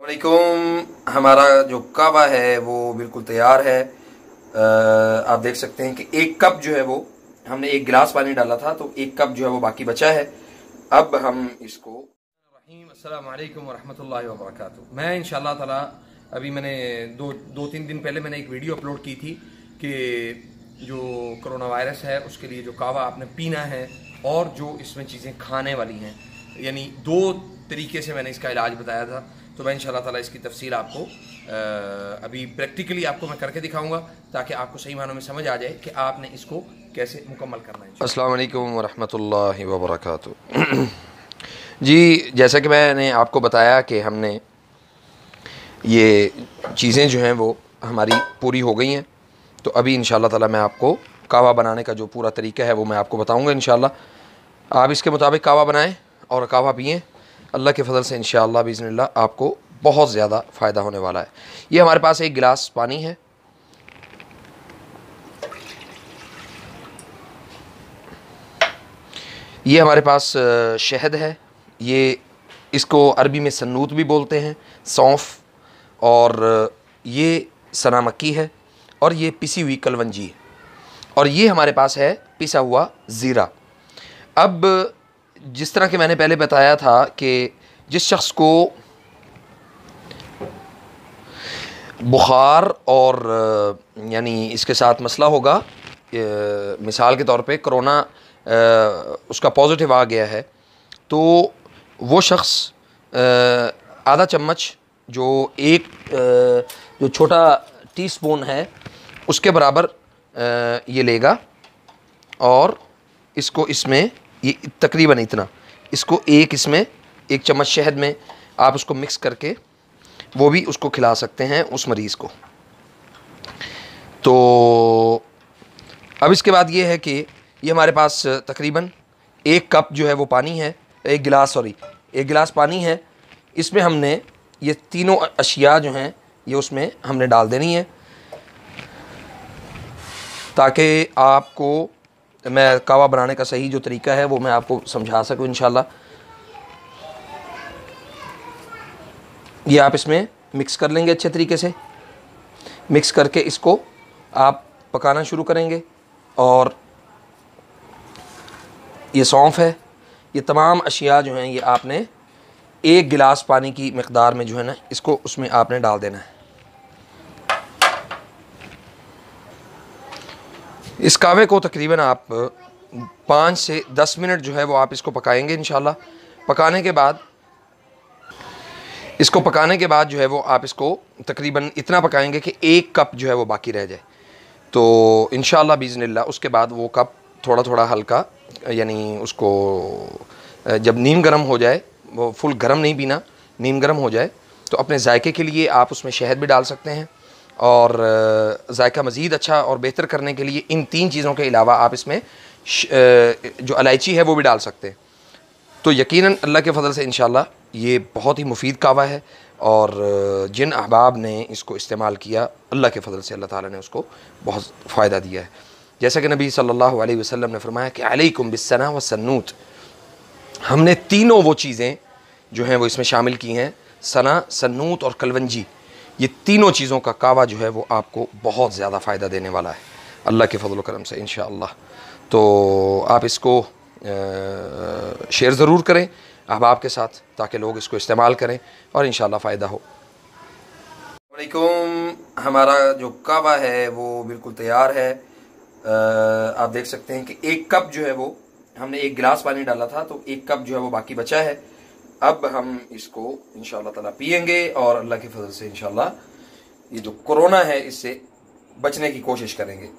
वालेकुम। हमारा जो कावा है वो बिल्कुल तैयार है। आप देख सकते हैं कि एक कप जो है वो हमने एक गिलास पानी डाला था, तो एक कप जो है वो बाकी बचा है। अब हम इसको अस्सलाम वालेकुम वरहमतुल्लाहि वबरकातुहू। मैं इंशाअल्लाह ताला अभी मैंने दो तीन दिन पहले मैंने एक वीडियो अपलोड की थी कि जो कोरोना वायरस है उसके लिए जो कावा आपने पीना है और जो इसमें चीज़ें खाने वाली हैं, यानी दो तरीके से मैंने इसका इलाज बताया था। तो मैं इंशाअल्लाह ताला इसकी तफसील आपको अभी प्रैक्टिकली आपको मैं करके दिखाऊंगा ताकि आपको सही मानों में समझ आ जाए कि आपने इसको कैसे मुकम्मल करना है। अस्सलाम वालेकुम वरहमतुल्लाहि वबरकातुहू। जी, जैसा कि मैंने आपको बताया कि हमने ये चीज़ें जो हैं वो हमारी पूरी हो गई हैं, तो अभी इंशाअल्लाह ताला मैं आपको कावा बनाने का जो पूरा तरीका है वो मैं आपको बताऊंगा। इंशाअल्लाह आप इसके मुताबिक कावा बनाएं और कावा पिएं। अल्लाह के फजल से इंशाअल्लाह बिइज़्निल्लाह आपको बहुत ज़्यादा फ़ायदा होने वाला है। ये हमारे पास एक गिलास पानी है, ये हमारे पास शहद है, ये इसको अरबी में सन्नूत भी बोलते हैं, सौंफ, और ये सना मक्की है, और ये पिसी हुई कलवंजी है, और ये हमारे पास है पिसा हुआ ज़ीरा। अब जिस तरह के मैंने पहले बताया था कि जिस शख्स को बुखार और यानी इसके साथ मसला होगा, मिसाल के तौर पे कोरोना उसका पॉजिटिव आ गया है, तो वो शख्स आधा चम्मच जो छोटा टीस्पून है उसके बराबर ये लेगा, और इसको इसमें ये तकरीबन इतना, इसको इसमें एक चम्मच शहद में आप उसको मिक्स करके वो भी उसको खिला सकते हैं उस मरीज़ को। तो अब इसके बाद ये है कि ये हमारे पास तकरीबन एक कप जो है वो पानी है, एक गिलास पानी है। इसमें हमने ये तीनों अशिया जो हैं ये उसमें हमने डाल देनी है, ताकि आपको मैं कावा बनाने का सही जो तरीका है वो मैं आपको समझा सकूं इंशाल्लाह। ये आप इसमें मिक्स कर लेंगे अच्छे तरीके से। मिक्स करके इसको आप पकाना शुरू करेंगे, और ये सौंफ है, ये तमाम अशिया जो हैं ये आपने एक गिलास पानी की मिक़दार में जो है ना इसको उसमें आपने डाल देना है। इस कावे को तकरीबन आप 5 से 10 मिनट जो है वो आप इसको पकाएंगे इंशाल्लाह। पकाने के बाद जो है वो आप इसको तकरीबन इतना पकाएंगे कि एक कप जो है वो बाकी रह जाए। तो इंशाल्लाह बिइज़्निल्लाह उसके बाद वो कप थोड़ा थोड़ा हल्का, यानी उसको जब नीम गर्म हो जाए, वो फुल गर्म नहीं पीना, नीम गर्म हो जाए, तो अपने जायके के लिए आप उसमें शहद भी डाल सकते हैं, और जायका मज़ीद अच्छा और बेहतर करने के लिए इन 3 चीज़ों के अलावा आप इसमें जो इलायची है वो भी डाल सकते हैं। तो यकीनन अल्लाह के फजल से इंशाल्लाह ये बहुत ही मुफीद कावा है, और जिन अहबाब ने इसको इस्तेमाल किया अल्लाह के फजल से अल्लाह ताला ने उसको बहुत फ़ायदा दिया है। जैसा कि नबी सल्लल्लाहु अलैहि वसल्लम ने फरमाया कि अलैकुम बिस्सना व सन्नूत, हमने तीनों वो चीज़ें जो हैं वो इसमें शामिल की हैं, सना, सन्नूत और कलवंजी। ये तीनों चीज़ों का कावा जो है वो आपको बहुत ज़्यादा फ़ायदा देने वाला है अल्लाह के फजल करम से इंशाअल्लाह। तो आप इसको शेयर ज़रूर करें अहबाब के साथ, ताकि लोग इसको इस्तेमाल करें और इंशाअल्लाह फ़ायदा हो। वालेकुम। हमारा जो कावा है वो बिल्कुल तैयार है। आप देख सकते हैं कि एक कप जो है वो हमने एक गिलास पानी डाला था, तो एक कप जो है वो बाकी बचा है। अब हम इसको इंशाअल्लाह ताला पिएंगे, और अल्लाह के फजल से इंशाअल्लाह ये जो कोरोना है इससे बचने की कोशिश करेंगे।